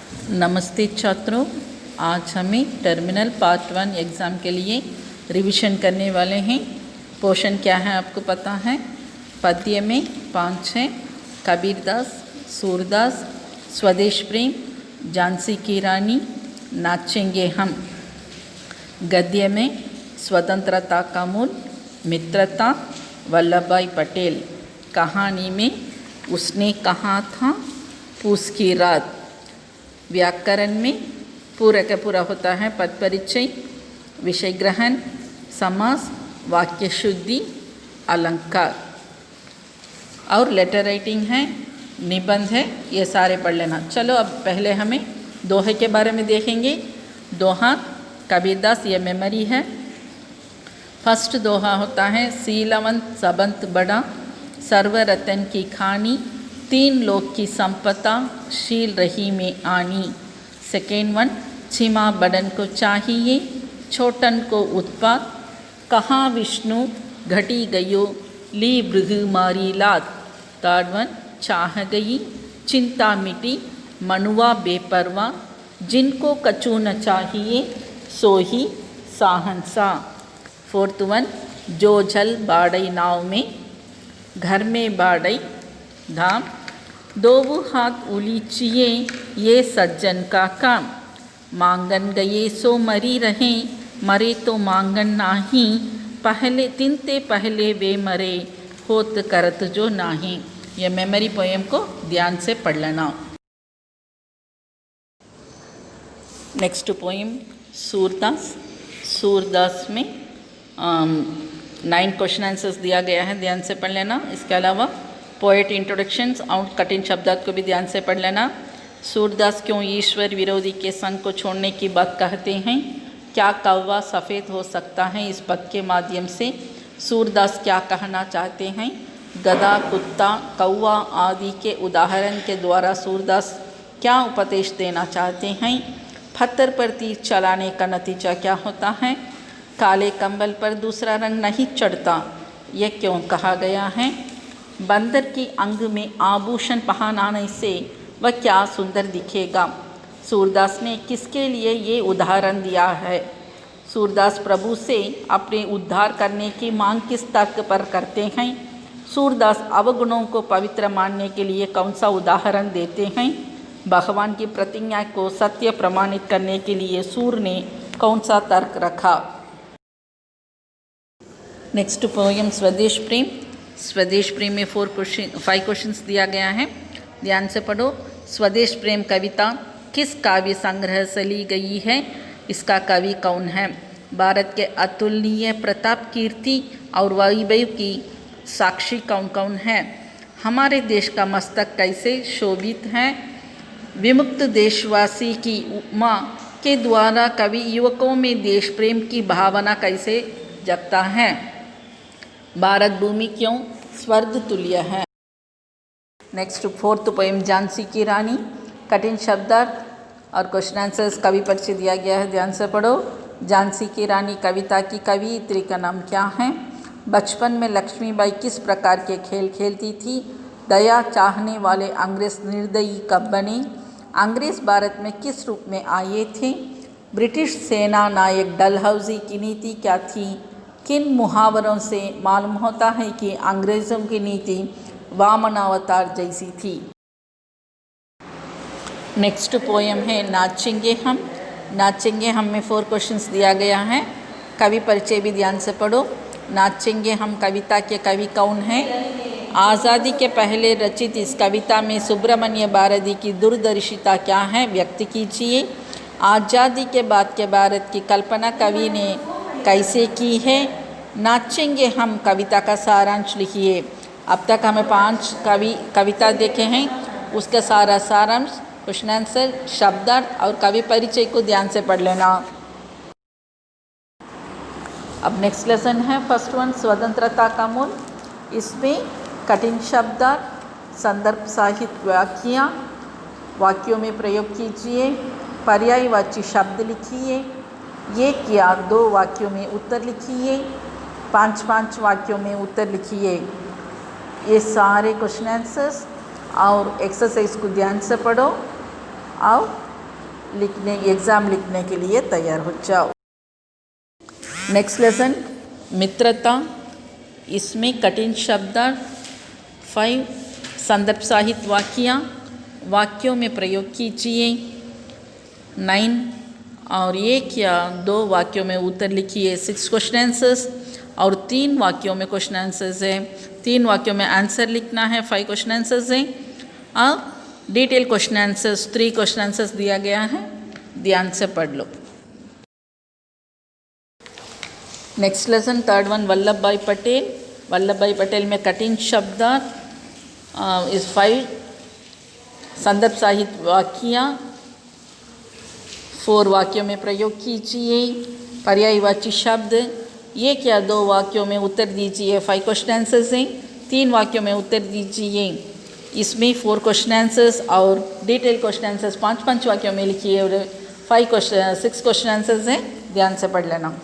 नमस्ते छात्रों, आज हमें टर्मिनल पार्ट 1 एग्ज़ाम के लिए रिवीजन करने वाले हैं। पोर्शन क्या है आपको पता है। पद्य में 5 हैं। कबीरदास, सूरदास, स्वदेश प्रेम, झांसी की रानी, नाचेंगे हम। गद्य में स्वतंत्रता का मूल, मित्रता, वल्लभ भाई पटेल। कहानी में उसने कहा था पूस की रात। व्याकरण में पूरा का पूरा होता है पद परिचय, विषय ग्रहण, समास, वाक्य शुद्धि, अलंकार। और लेटर राइटिंग है, निबंध है, ये सारे पढ़ लेना। चलो अब पहले हमें दोहे के बारे में देखेंगे। दोहा कबीरदास, ये मेमोरी है। फर्स्ट दोहा होता है सीलवंत सबंत बड़ा, सर्व रतन की खानी, तीन लोक की संपदा, शील रही में आनी। सेकेंड वन, छिमा बड़न को चाहिए, छोटन को उत्पात, कहाँ विष्णु घटी गयो, ली भृगु मारी लात। थर्ड वन, चाह गई, चिंता मिटी, मनुआ बेपरवा, जिनको कछु न चाहिए, सो ही साहंसा। फोर्थ वन, जो जल बाड़ई नाव में, घर में बाड़ई धाम, दोवु हाथ उलीचिए, ये सज्जन का काम। मांगन गए सो मरी रहे, मरे तो मांगन नाही, पहले तिनते पहले वे मरे, होत करत जो नाही। ये मेमोरी पोएम को ध्यान से पढ़ लेना। Next poem Surdas. सूरदास में 9 क्वेश्चन आंसर्स दिया गया है, ध्यान से पढ़ लेना। इसके अलावा पोएट इंट्रोडक्शंस और कठिन शब्दार्थ को भी ध्यान से पढ़ लेना। सूरदास क्यों ईश्वर विरोधी के संग को छोड़ने की बात कहते हैं? क्या कौवा सफ़ेद हो सकता है? इस पद के माध्यम से सूरदास क्या कहना चाहते हैं? गधा, कुत्ता, कौवा आदि के उदाहरण के द्वारा सूरदास क्या उपदेश देना चाहते हैं? पत्थर पर तीर चलाने का नतीजा क्या होता है? काले कंबल पर दूसरा रंग नहीं चढ़ता, यह क्यों कहा गया है? बंदर की अंग में आभूषण पहनाने से वह क्या सुंदर दिखेगा? सूरदास ने किसके लिए ये उदाहरण दिया है? सूरदास प्रभु से अपने उद्धार करने की मांग किस तर्क पर करते हैं? सूरदास अवगुणों को पवित्र मानने के लिए कौन सा उदाहरण देते हैं? भगवान की प्रतिज्ञा को सत्य प्रमाणित करने के लिए सूर ने कौन सा तर्क रखा? नेक्स्ट पोएम स्वदेश प्रेम। स्वदेश प्रेम में 5 क्वेश्चंस दिया गया है, ध्यान से पढ़ो। स्वदेश प्रेम कविता किस काव्य संग्रह से ली गई है? इसका कवि कौन है? भारत के अतुलनीय प्रताप, कीर्ति और वैभव की साक्षी कौन कौन है? हमारे देश का मस्तक कैसे शोभित है? विमुक्त देशवासी की उपमा के द्वारा कवि युवकों में देश प्रेम की भावना कैसे जगता है? भारत भूमि क्यों स्वर्ग तुल्य है? नेक्स्ट 4th पोएम झांसी की रानी। कठिन शब्दार्थ और क्वेश्चन आंसर्स कवि परिचय दिया गया है, ध्यान से पढ़ो। झांसी की रानी कविता की कवियत्री का नाम क्या है? बचपन में लक्ष्मीबाई किस प्रकार के खेल खेलती थी? दया चाहने वाले अंग्रेज निर्दयी कब बने? अंग्रेज भारत में किस रूप में आए थे? ब्रिटिश सेना नायक डलहौजी की नीति क्या थी? किन मुहावरों से मालूम होता है कि अंग्रेज़ों की नीति वामनावतार जैसी थी? नेक्स्ट पोएम है नाचेंगे हम। नाचेंगे हम में 4 क्वेश्चंस दिया गया है, कवि परिचय भी ध्यान से पढ़ो। नाचेंगे हम कविता के कवि कौन हैं? आज़ादी के पहले रचित इस कविता में सुब्रमण्य भारती की दूरदर्शिता क्या है, व्यक्त कीजिए। आज़ादी के बाद के भारत की कल्पना कवि ने कैसे की है? नाचेंगे हम कविता का सारांश लिखिए। अब तक हमें 5 कविता देखे हैं, उसका सारा सारांश, क्वेश्चन आंसर, शब्दार्थ और कवि परिचय को ध्यान से पढ़ लेना। अब नेक्स्ट लेसन है फर्स्ट वन, स्वतंत्रता का मूल। इसमें कठिन शब्दार्थ, संदर्भ साहित्य व्याख्या, वाक्यों में प्रयोग कीजिए, पर्यायवाची शब्द लिखिए, ये किया 2 वाक्यों में उत्तर लिखिए, 5-5 वाक्यों में उत्तर लिखिए। ये सारे क्वेश्चन आंसर्स और एक्सरसाइज को ध्यान से पढ़ो और एग्ज़ाम लिखने के लिए तैयार हो जाओ। नेक्स्ट लेसन मित्रता। इसमें कठिन शब्द 5 संदर्भ सहित वाक्यों में प्रयोग कीजिए। 9 और 1 या 2 वाक्यों में उत्तर लिखिए। 6 क्वेश्चन आंसर्स और 3 वाक्यों में क्वेश्चन आंसर्स है। 3 वाक्यों में आंसर लिखना है। 5 क्वेश्चन आंसर्स हैं और detail question answers 3 question answers दिया गया है, ध्यान से पढ़ लो। Next lesson third one Vallabh Bhai Patel. Vallabh Bhai Patel में कठिन शब्द इस 5 संदर्भ सहित 4 वाक्यों में प्रयोग कीजिए। पर्यायवाची शब्द 1 या 2 वाक्यों में उत्तर दीजिए। 5 क्वेश्चन आंसर्स हैं, 3 वाक्यों में उत्तर दीजिए। इसमें 4 क्वेश्चन आंसर्स और डिटेल क्वेश्चन आंसर्स 5 वाक्यों में लिखिए और 6 क्वेश्चन आंसर्स हैं, ध्यान से पढ़ लेना।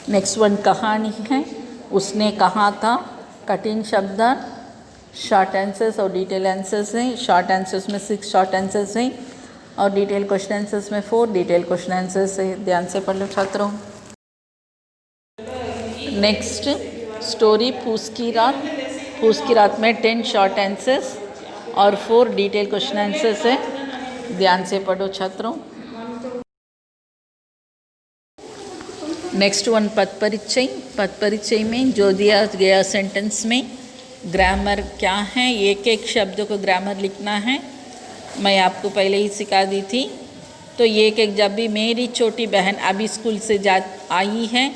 नेक्स्ट वन कहानी है। उसने कहा था। कठिन शब्द शॉर्ट आंसर्स और डिटेल आंसर्स हैं। शॉर्ट आंसर्स में 6 शॉर्ट आंसर्स हैं और डिटेल क्वेश्चन आंसर्स में 4 डिटेल क्वेश्चन आंसर्स हैं, ध्यान से पढ़ लो छात्रों। नेक्स्ट स्टोरी फूस की रात। फूस की रात में 10 शॉर्ट आंसर्स और 4 डिटेल क्वेश्चन आंसर्स है, ध्यान से पढ़ो छात्रों। नेक्स्ट वन पद परिचय। पद परिचय में जो दिया गया सेंटेंस में ग्रामर क्या है, एक शब्द को ग्रामर लिखना है। मैं आपको पहले ही सिखा दी थी। तो एक जब भी मेरी छोटी बहन अभी स्कूल से आई है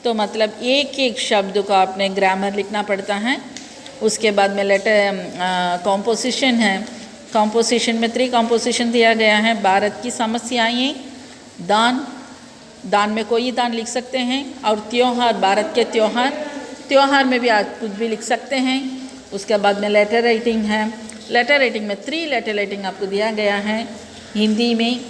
तो मतलब एक शब्द को आपने ग्रामर लिखना पड़ता है। उसके बाद में लेटर कॉम्पोजिशन है। कॉम्पोजिशन में 3 कॉम्पोजिशन दिया गया है। भारत की समस्याएं, दान में कोई दान लिख सकते हैं और त्योहार, भारत के त्योहार में भी आज कुछ भी लिख सकते हैं। उसके बाद में लेटर राइटिंग है। लेटर राइटिंग में 3 लेटर राइटिंग आपको दिया गया है। हिंदी में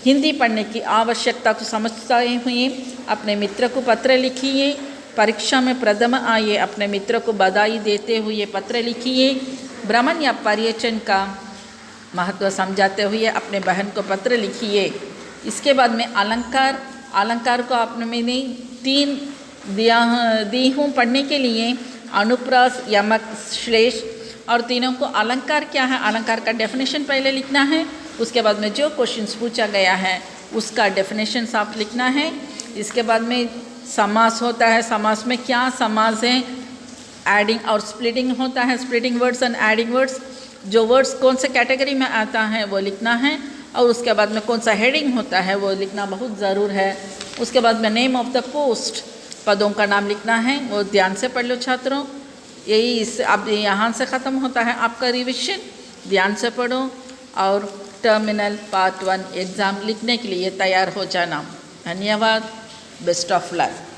हिंदी पढ़ने की आवश्यकता को समझते हुए अपने मित्र को पत्र लिखिए। परीक्षा में प्रथम आए अपने मित्र को बधाई देते हुए पत्र लिखिए। भ्रमण या पर्यटन का महत्व समझाते हुए अपने बहन को पत्र लिखिए। इसके बाद में अलंकार को आपने मैंने 3 दी हूँ पढ़ने के लिए। अनुप्रास, यमक, श्लेष और तीनों को अलंकार क्या है, अलंकार का डेफिनेशन पहले लिखना है। उसके बाद में जो क्वेश्चंस पूछा गया है उसका डेफिनेशन आप लिखना है। इसके बाद में समास होता है। समास में क्या समास है, एडिंग और स्प्लिटिंग होता है। Splitting words and adding words, जो वर्ड्स कौन से कैटेगरी में आता है वो लिखना है और उसके बाद में कौन सा हेडिंग होता है वो लिखना बहुत ज़रूर है। उसके बाद में नेम ऑफ द पोस्ट, पदों का नाम लिखना है, वो ध्यान से पढ़ लो छात्रों। यही इससे अब यहाँ से ख़त्म होता है आपका रिविज़न, ध्यान से पढ़ो और टर्मिनल पार्ट 1 एग्ज़ाम लिखने के लिए तैयार हो जाना। धन्यवाद, बेस्ट ऑफ लक।